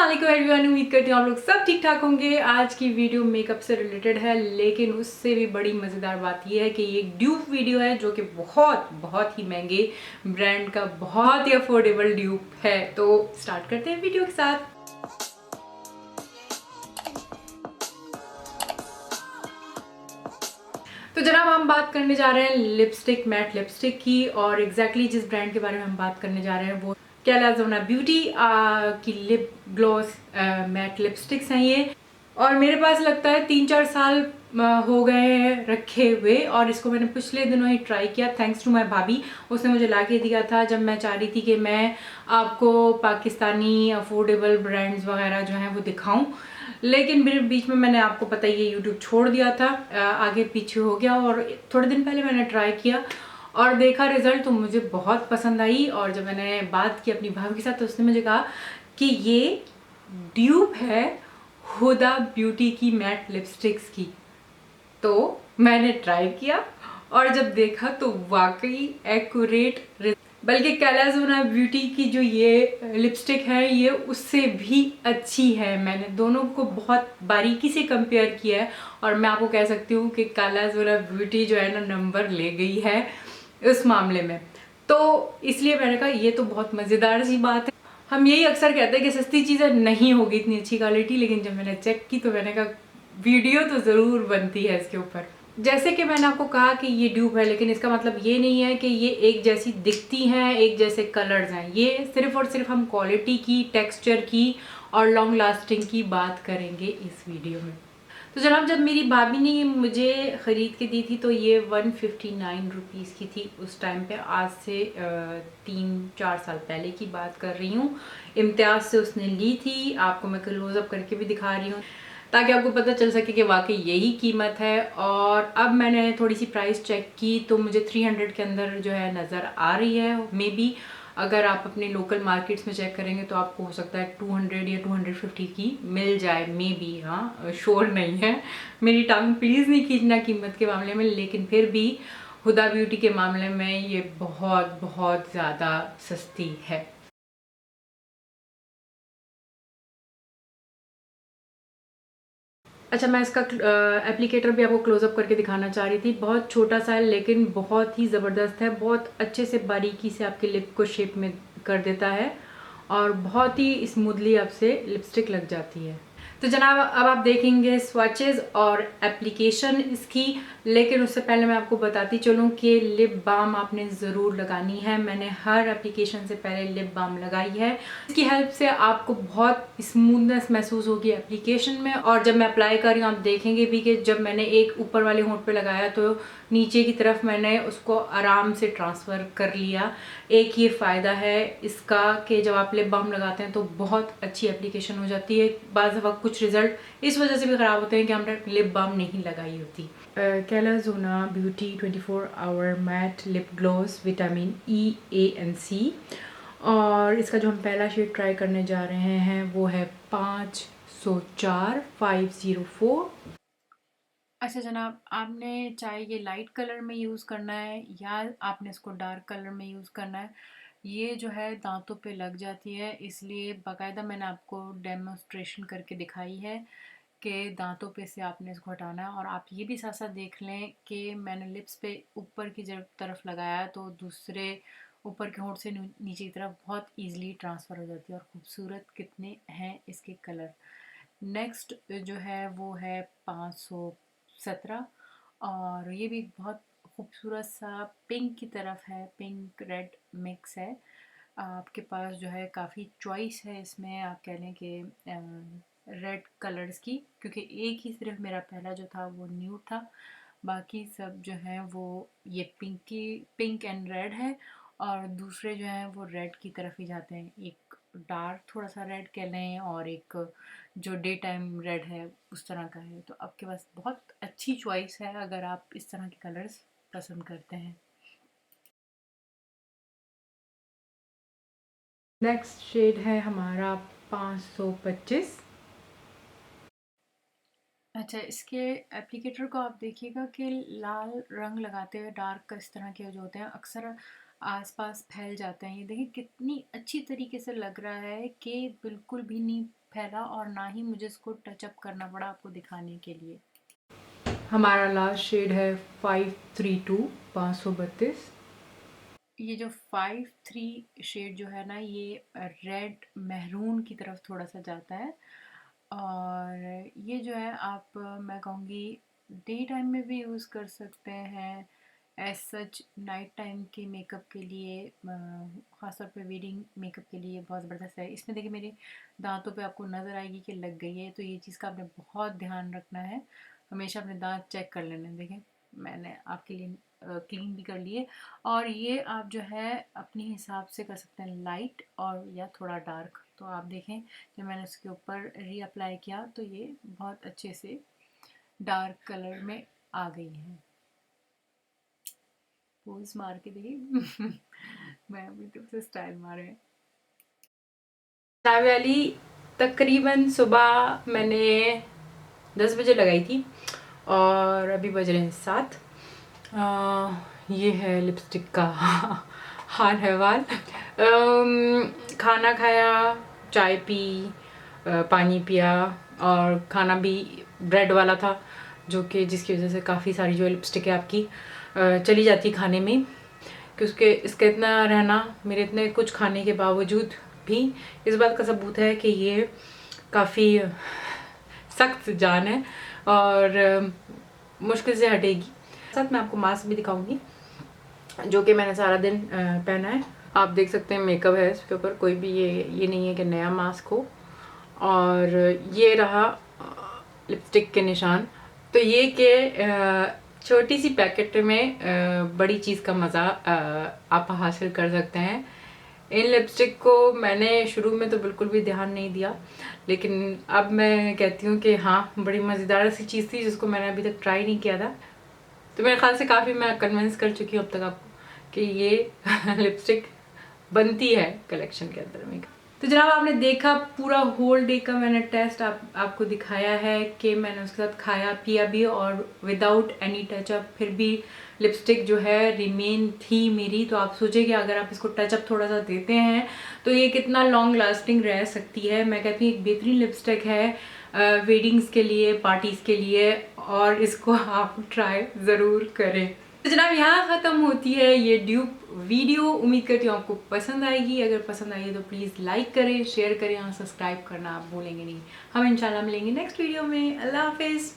अस्सलामुअलैकुम एवरीवन, उम्मीद करती हूँ आप लोग सब ठीक ठाक होंगे। आज की वीडियो मेकअप से रिलेटेड है, लेकिन उससे भी बड़ी मज़ेदार बात यह है कि ये एक ड्यूप वीडियो है जो कि बहुत बहुत ही महंगे ब्रांड का बहुत ही अफोर्डेबल ड्यूप है। तो स्टार्ट करते हैं वीडियो के साथ। तो जनाब हम बात करने जा रहे हैं लिपस्टिक, मैट लिपस्टिक की, और एग्जैक्टली जिस ब्रांड के बारे में हम बात करने जा रहे हैं वो कैलाज़ोना ब्यूटी की लिप ग्लॉस मैट लिपस्टिक्स हैं ये। और मेरे पास लगता है 3-4 साल हो गए हैं रखे हुए, और इसको मैंने पिछले दिनों ही ट्राई किया थैंक्स टू माय भाभी। उसने मुझे ला के दिया था जब मैं चाह रही थी कि मैं आपको पाकिस्तानी अफोर्डेबल ब्रांड्स वगैरह जो हैं वो दिखाऊं, लेकिन बीच में मैंने आपको पता ही है यूट्यूब छोड़ दिया था, आगे पीछे हो गया। और थोड़े दिन पहले मैंने ट्राई किया और देखा रिजल्ट, तो मुझे बहुत पसंद आई। और जब मैंने बात की अपनी भाभी के साथ तो उसने मुझे कहा कि ये ड्यूप है हुदा ब्यूटी की मैट लिपस्टिक्स की। तो मैंने ट्राई किया और जब देखा तो वाकई एक्यूरेट, बल्कि कैलाज़ोना ब्यूटी की जो ये लिपस्टिक है ये उससे भी अच्छी है। मैंने दोनों को बहुत बारीकी से कंपेयर किया है और मैं आपको कह सकती हूँ कि कैलाज़ोना ब्यूटी जो है ना नंबर ले गई है इस मामले में। तो इसलिए मैंने कहा ये तो बहुत मज़ेदार सी बात है। हम यही अक्सर कहते हैं कि सस्ती चीज़ें नहीं होगी इतनी अच्छी क्वालिटी, लेकिन जब मैंने चेक की तो मैंने कहा वीडियो तो ज़रूर बनती है इसके ऊपर। जैसे कि मैंने आपको कहा कि ये ड्यूप है, लेकिन इसका मतलब ये नहीं है कि ये एक जैसी दिखती हैं, एक जैसे कलर्स हैं। ये सिर्फ और सिर्फ हम क्वालिटी की, टेक्सचर की और लॉन्ग लास्टिंग की बात करेंगे इस वीडियो में। तो जनाब जब मेरी भाभी ने ये मुझे ख़रीद के दी थी तो ये 159 रुपीज़ की थी उस टाइम पे। आज से 3-4 साल पहले की बात कर रही हूँ। इम्तियाज़ से उसने ली थी, आपको मैं क्लोज़अप करके भी दिखा रही हूँ ताकि आपको पता चल सके कि वाकई यही कीमत है। और अब मैंने थोड़ी सी प्राइस चेक की तो मुझे 300 के अंदर जो है नज़र आ रही है। मे बी अगर आप अपने लोकल मार्केट्स में चेक करेंगे तो आपको हो सकता है 200 या 250 की मिल जाए, मे बी। हाँ, श्योर नहीं है, मेरी टांग प्लीज़ नहीं खींचना कीमत के मामले में, लेकिन फिर भी हुदा ब्यूटी के मामले में ये बहुत बहुत ज़्यादा सस्ती है। अच्छा, मैं इसका एप्लीकेटर भी आपको क्लोज़अप करके दिखाना चाह रही थी। बहुत छोटा सा है लेकिन बहुत ही ज़बरदस्त है, बहुत अच्छे से बारीकी से आपके लिप को शेप में कर देता है और बहुत ही स्मूथली आपसे लिपस्टिक लग जाती है। तो जनाब अब आप देखेंगे स्वॉचेस और एप्लीकेशन इसकी, लेकिन उससे पहले मैं आपको बताती चलूँ कि लिप बाम आपने ज़रूर लगानी है। मैंने हर एप्लीकेशन से पहले लिप बाम लगाई है। इसकी हेल्प से आपको बहुत स्मूथनेस महसूस होगी एप्लीकेशन में, और जब मैं अप्लाई कर रही हूँ आप देखेंगे भी कि जब मैंने एक ऊपर वाले होंठ पे लगाया तो नीचे की तरफ मैंने उसको आराम से ट्रांसफ़र कर लिया। एक ये फ़ायदा है इसका कि जब आप लिप बाम लगाते हैं तो बहुत अच्छी एप्लीकेशन हो जाती है। बाज़ वक्त कुछ रिज़ल्ट इस वजह से भी ख़राब होते हैं कि हमने लिप बाम नहीं लगाई होती। कैलाज़ोना beauty 24 hour matte lip gloss vitamin E, A and C, और इसका जो हम पहला शेड ट्राई करने जा रहे हैं वो है 504 504। अच्छा जनाब, आपने चाहे ये लाइट कलर में यूज़ करना है या आपने इसको डार्क कलर में यूज़ करना है, ये जो है दांतों पे लग जाती है, इसलिए बाकायदा मैंने आपको डेमोस्ट्रेशन करके दिखाई है कि दांतों पे से आपने इसको हटाना है। और आप ये भी साथ साथ देख लें कि मैंने लिप्स पे ऊपर की तरफ लगाया तो दूसरे ऊपर के होंठ से नीचे की तरफ बहुत ईजिली ट्रांसफ़र हो जाती है। और खूबसूरत कितने हैं इसके कलर। नेक्स्ट जो है वो है 517, और ये भी बहुत खूबसूरत सा पिंक की तरफ है, पिंक रेड मिक्स है। आपके पास जो है काफ़ी चॉइस है इसमें, आप कह लें कि रेड कलर्स की, क्योंकि एक ही सिर्फ मेरा पहला जो था वो न्यूड था, बाकी सब जो हैं वो ये पिंक एंड रेड है। और दूसरे जो हैं वो रेड की तरफ ही जाते हैं, एक डार्क थोड़ा सा रेड कह लें और एक जो डे टाइम रेड है उस तरह का है। तो आपके पास बहुत अच्छी चॉइस है अगर आप इस तरह के कलर्स पसंद करते हैं। नेक्स्ट शेड है हमारा 525। अच्छा, इसके एप्लीकेटर को आप देखिएगा कि लाल रंग लगाते हुए डार्क इस तरह के जो होते हैं अक्सर आसपास फैल जाते हैं। ये देखिए कितनी अच्छी तरीके से लग रहा है कि बिल्कुल भी नहीं फैला और ना ही मुझे इसको टचअप करना पड़ा आपको दिखाने के लिए। हमारा लास्ट शेड है 532 532। ये जो 53 शेड जो है ना, ये रेड महरून की तरफ थोड़ा सा जाता है। और ये जो है आप, मैं कहूँगी डे टाइम में भी यूज़ कर सकते हैं, एज सच नाइट टाइम के मेकअप के लिए, ख़ासतौर पे वेडिंग मेकअप के लिए बहुत ज़बरदस्त है। इसमें देखिए मेरे दांतों पे आपको नज़र आएगी कि लग गई है, तो ये चीज़ का आपने बहुत ध्यान रखना है, हमेशा अपने दांत चेक कर लेने। देखें मैंने आपके लिए क्लीन भी कर लिए। और ये आप जो है अपने हिसाब से कर सकते हैं, लाइट और या थोड़ा डार्क। तो आप देखें जब मैंने उसके ऊपर रीअप्लाई किया तो ये बहुत अच्छे से डार्क कलर में आ गई है। पोज मार के देखिए मैं अपनी तरफ से स्टाइल मारे। चाय वाली तकरीबन सुबह मैंने 10 बजे लगाई थी और अभी बज रहे हैं 7। ये है लिपस्टिक का हाल हवाल। खाना खाया, चाय पी, पानी पिया, और खाना भी ब्रेड वाला था, जो कि जिसकी वजह से काफ़ी सारी जो लिपस्टिक है आपकी चली जाती खाने में। क्योंकि इसका इतना रहना, मेरे इतने कुछ खाने के बावजूद भी इस बात का सबूत है कि ये काफ़ी सख्त जान है और मुश्किल से हटेगी। साथ मैं आपको मास्क भी दिखाऊंगी जो कि मैंने सारा दिन पहना है। आप देख सकते हैं मेकअप है इसके ऊपर, कोई भी ये नहीं है कि नया मास्क हो। और ये रहा लिपस्टिक के निशान। तो ये कि छोटी सी पैकेट में बड़ी चीज़ का मज़ा आप हासिल कर सकते हैं। इन लिपस्टिक को मैंने शुरू में तो बिल्कुल भी ध्यान नहीं दिया, लेकिन अब मैं कहती हूँ कि हाँ, बड़ी मज़ेदार सी चीज़ थी जिसको मैंने अभी तक ट्राई नहीं किया था। तो मेरे ख्याल से काफ़ी मैं कन्विंस कर चुकी हूँ अब तक आपको कि ये लिपस्टिक बनती है कलेक्शन के अंदर में। तो जनाब आपने देखा पूरा होल डे का मैंने टेस्ट आपको दिखाया है कि मैंने उसके साथ खाया पिया भी और विदाउट एनी टचअप फिर भी लिपस्टिक जो है रिमेन थी मेरी। तो आप सोचिए कि अगर आप इसको टचअप थोड़ा सा देते हैं तो ये कितना लॉन्ग लास्टिंग रह सकती है। मैं कहती हूँ एक बेहतरीन लिपस्टिक है वेडिंग्स के लिए, पार्टीज़ के लिए, और इसको आप ट्राई ज़रूर करें। तो जनाब यहाँ ख़त्म होती है ये ड्यूप वीडियो। उम्मीद करती हूँ आपको पसंद आएगी। अगर पसंद आई है तो प्लीज़ लाइक करें, शेयर करें और सब्सक्राइब करना आप भूलेंगे नहीं। हम इंशाल्लाह मिलेंगे नेक्स्ट वीडियो में। अल्लाह हाफिज़।